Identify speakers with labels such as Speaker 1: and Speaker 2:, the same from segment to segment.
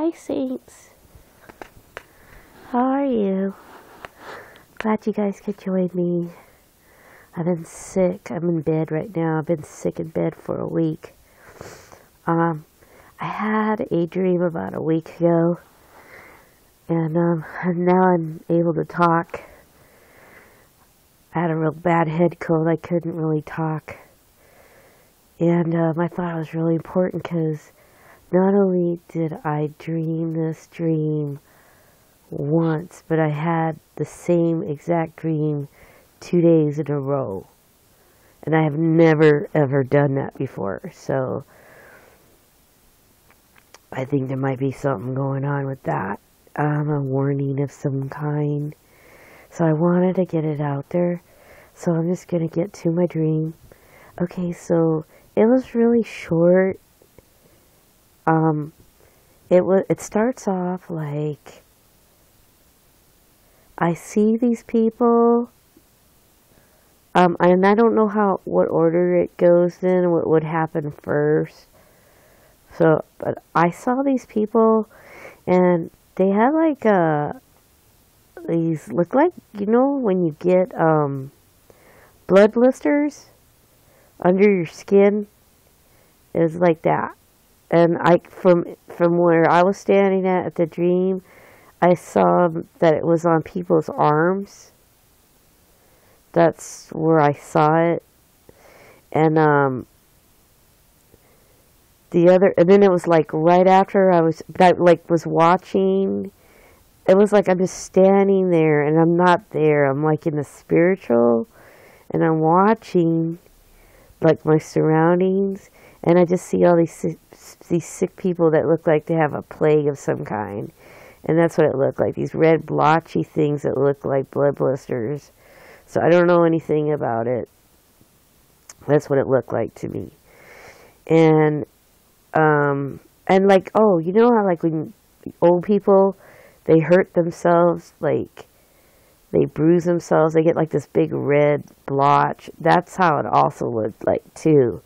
Speaker 1: Hi, Saints. How are you? Glad you guys could join me. I've been sick. I'm in bed right now. I've been sick in bed for a week. I had a dream about a week ago, and now I'm able to talk. I had a real bad head cold. I couldn't really talk. And I thought it was really important because not only did I dream this dream once, but I had the same exact dream 2 days in a row. And I have never, ever done that before. So I think there might be something going on with that. A warning of some kind. So I wanted to get it out there. So I'm just going to get to my dream. Okay, so it was really short. It starts off like I see these people, and I don't know what order it goes in, what would happen first. So, but I saw these people, and they had like these look like, you know, when you get blood blisters under your skin. It was like that. And from where I was standing at the dream, I saw that it was on people's arms. That's where I saw it. And and then it was like right after I was watching. It was like I'm just standing there and I'm not there. I'm like in the spiritual, and I'm watching like my surroundings, and I just see all these sick people that look like they have a plague of some kind. And that's what it looked like, these red blotchy things that look like blood blisters. So I don't know anything about it. That's what it looked like to me. And like, oh, you know how like when old people, they hurt themselves, like they bruise themselves, they get like this big red blotch. That's how it also looked like too.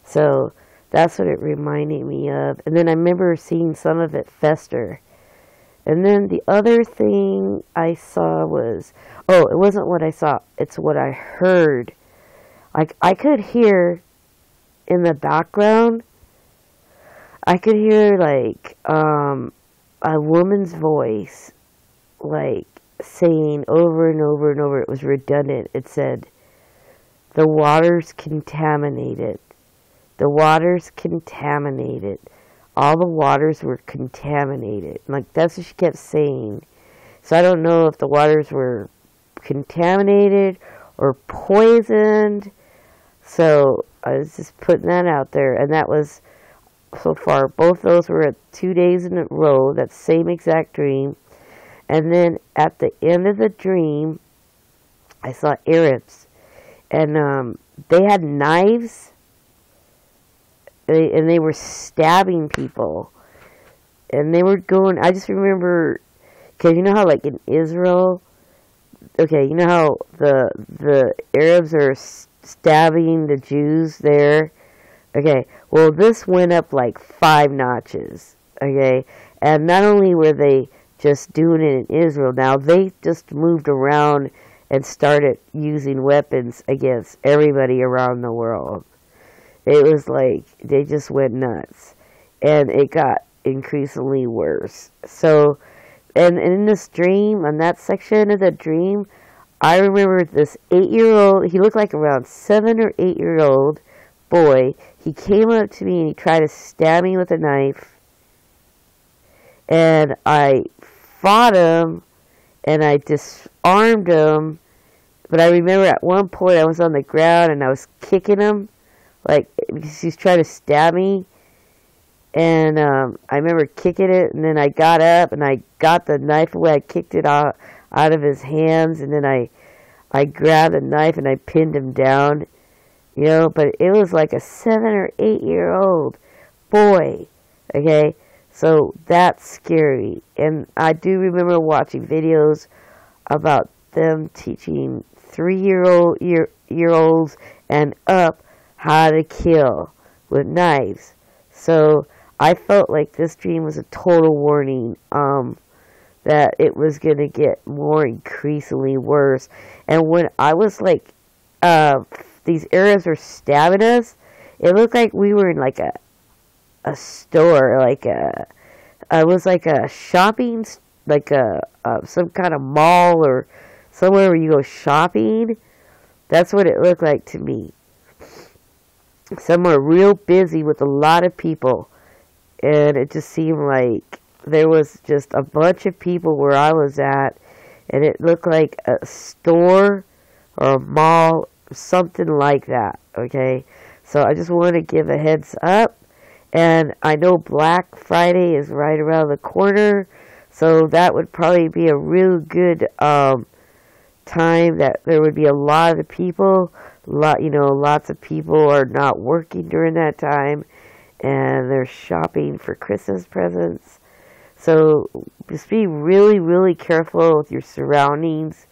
Speaker 1: So that's what it reminded me of. And then I remember seeing some of it fester. And then the other thing I saw was, oh, it wasn't what I saw, it's what I heard. Like I could hear in the background, I could hear like a woman's voice, like saying over and over and over. It was redundant. It said, "The water's contaminated. The water's contaminated. All the waters were contaminated." Like that's what she kept saying. So I don't know if the waters were contaminated or poisoned. So I was just putting that out there. And that was, so far, both those were at 2 days in a row, that same exact dream. And then at the end of the dream, I saw Arabs. And they had knives. And they were stabbing people. And they were going, I just remember, because you know how like in Israel, okay, you know how the Arabs are stabbing the Jews there? Okay, well this went up like 5 notches, okay? And not only were they just doing it in Israel, now they just moved around and started using weapons against everybody around the world. It was like, they just went nuts. And it got increasingly worse. So, and in this dream, on that section of the dream, I remember this 8-year-old, he looked like around 7 or 8-year-old boy. He came up to me and he tried to stab me with a knife. And I fought him, and I disarmed him. But I remember at one point I was on the ground and I was kicking him, like, because he's trying to stab me. And I remember kicking it, and then I got up and I got the knife away. I kicked it out of his hands, and then I grabbed the knife and I pinned him down, you know. But it was like a 7 or 8-year-old boy, okay. So that's scary. And I do remember watching videos about them teaching 3-year-olds and up how to kill with knives. So I felt like this dream was a total warning that it was going to get more increasingly worse. And when I was like, these arrows were stabbing us, it looked like we were in like a store, like it was like a shopping, like some kind of mall or somewhere where you go shopping. That's what it looked like to me. Somewhere real busy with a lot of people. And it just seemed like there was just a bunch of people where I was at. And it looked like a store or a mall, something like that. Okay? So I just want to give a heads up. And I know Black Friday is right around the corner. So that would probably be a real good time that there would be a lot of people. Lots of people are not working during that time. And they're shopping for Christmas presents. So just be really, really careful with your surroundings.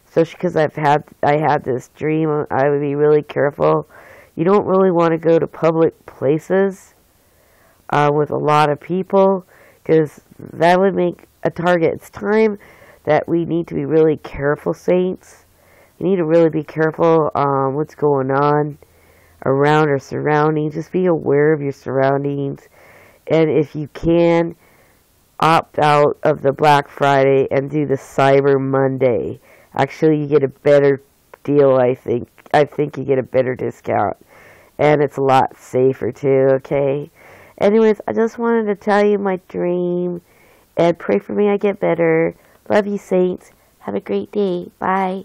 Speaker 1: Especially because I had this dream. I would be really careful. You don't really want to go to public places with a lot of people, because that would make a target. It's time that we need to be really careful, saints. We need to really be careful what's going on around our surroundings. Just be aware of your surroundings. And if you can, opt out of the Black Friday and do the Cyber Monday. Actually, you get a better deal, I think. I think you get a better discount. And it's a lot safer, too, okay? Anyways, I just wanted to tell you my dream. And pray for me I get better. Love you, saints. Have a great day. Bye.